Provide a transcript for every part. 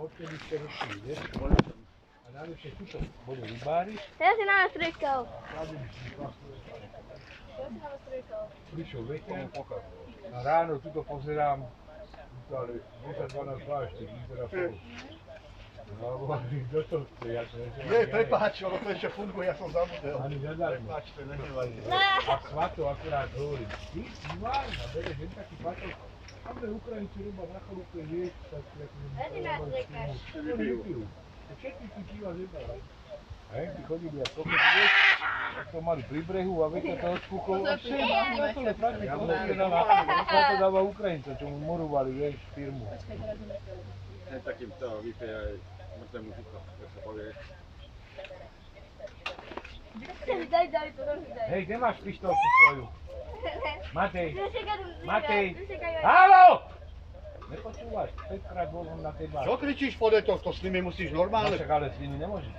odtedy ste rušili, vieš? A najlepšie tuto boli rybári. Ja si nám strikal. Prišiel večer a ráno tuto pozerám, ale 10-12 plášť, tak vyzerá pol. No, kto to chce, ja to nežem. Nie, prepáč, ono to ešte funguje, ja som zabudel. Ani zadarmo. Prepáč, to nehnevadí. A Svato akurát hovorí, ty Ivan, a bereš jen taký patok, tam je Ukrajinci roba na chalupe, vieš, tak akože... Ja si nás strikal. Oni nepijú. Všetky tí piva zebrali. A henky chodili a trochu, vieš, tak to mali pri brehu a veka to odskúkol a všetko na to lepráčne, to dáva Ukrajincov, čo mu morovali, vieš, firmu. Ten takým to vypie aj mŕtve muziko, jak sa povie. Daj, to trochu daj. Hej, kde máš pištolku svoju? Matej, Matej, Matej! haló! Nepočúvaš, 5-krát bol on na tej báži. Čo kričíš pode to? To s nimi musíš normálne. Však ale s nimi nemôžeš.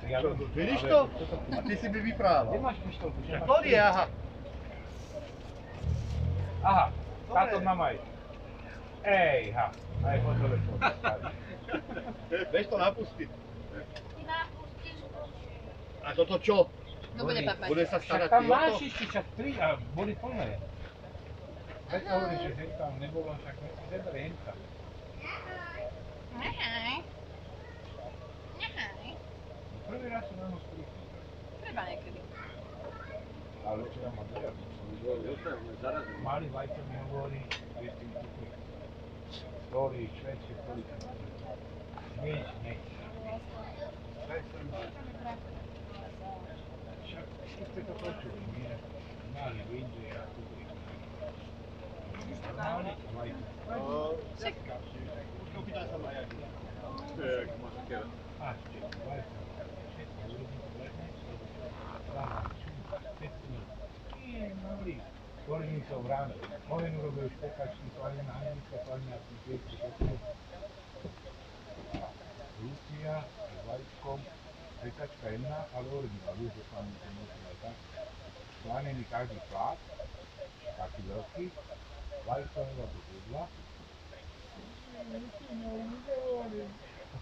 Vidíš to? A ty si by vyprával. Kde máš pištolku? To je, aha. Aha, táto mám aj. Ej, ha, aj po telefónu. Vieš to napustiť. Ty ma pustíš. A toto čo? No bude papať. Bude sa Však starať tam ty o máš to? ešte však 3 a boli plné. Veď hovoríš, že hen tam nebolo, však nech si zebre hen tam. Nehaj. Nehaj. Prvý raz som na nos príklad. Treba niekedy. Ale včera ma dojak. Mali vajce mi hovorí, vieš tým tukli. Story, švedské stolice. Nič, nič. Však ste to počuli, nie? Mali vinde a tukli. Normálne vajce. Opýtaj sa ma jak. Jak maskera. A, vajce. Všetko ľudí zvedne. Ktorými som ráno. Mojen urobil špekačky, svalina anglická, svalina anglická, Lucia s vajíčkom, špekačka jedna, ale originál, vieš, že sa mi to musí aj tak. Slanený každý plát, taký veľký, vajíčková tu kudla.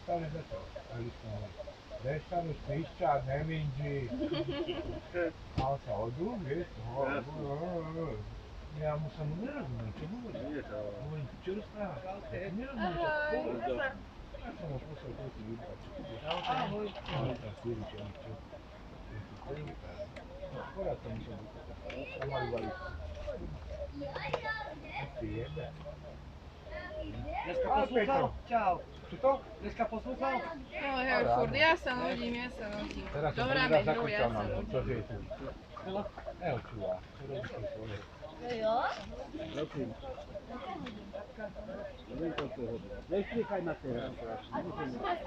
Stále za to, ali smo Dešanu svišća, ne minđi. Malo sa odu, viš? Ja mu samo ne razumijem, čo govori. Govorim, čo rasprava? Ne razumijem čo govori. Ja sam mu posao koji ti vidio, čo ti budeš. Ahoj. Ahoj, tam sljedeći, oni čo. Skoro sam mi se bukao. Sam mali valičku. Ti jebe. Dneska poslúchal? Čau. Čo to? Dneska poslúchal? No hej, furt, ja sa nudím. Teraz som Dobrá, prvý raz Medru, ja zakočal sa na to, nudím. čože je tu. Neočúva, čo robí si svoje. Jo? Nešliechaj ma teraz.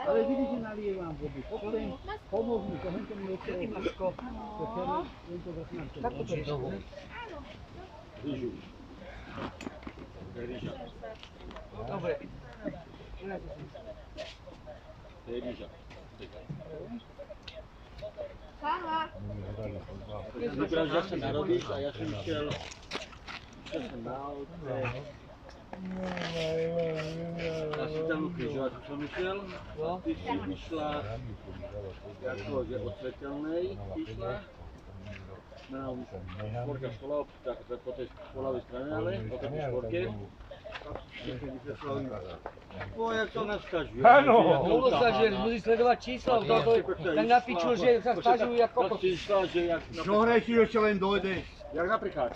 Ale vidíš, že nalievam vody. Poďme, pomôž mi, to hento mi odtiaľ. Ty máš ko? To teraz, len to zase nám to. Tak to je dovo. Rýžu. To je rýža. Dobre. To je rýža. Sama. Vybral, že sa narodíš a ja som išiel na autce. Na Sitanu križovatku som išiel. Ty si išla akože od Svetelnej išla. Na šporka škola, tak po tej školovej strane, ale po tej šporke. No, jak to naskažuje. Áno. Bolo sa, že musí sledovať čísla, tak napíčul, že sa stažujú jak kokos. Čo hrejší ešte len dojde? Jak napríklad.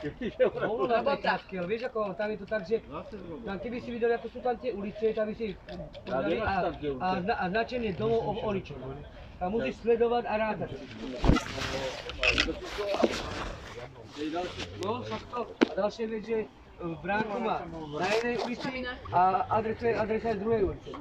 Bolo na Beťažke, ale vieš ako, tam je to tak, že tam keby si videl, ako sú tam tie ulice, tam by si podali a značenie domov o Oličov. Tam musíš sledovať a rátať. No, však to. A ďalšie vec, že v bránku má na jednej ulici a adresa je z druhej ulice.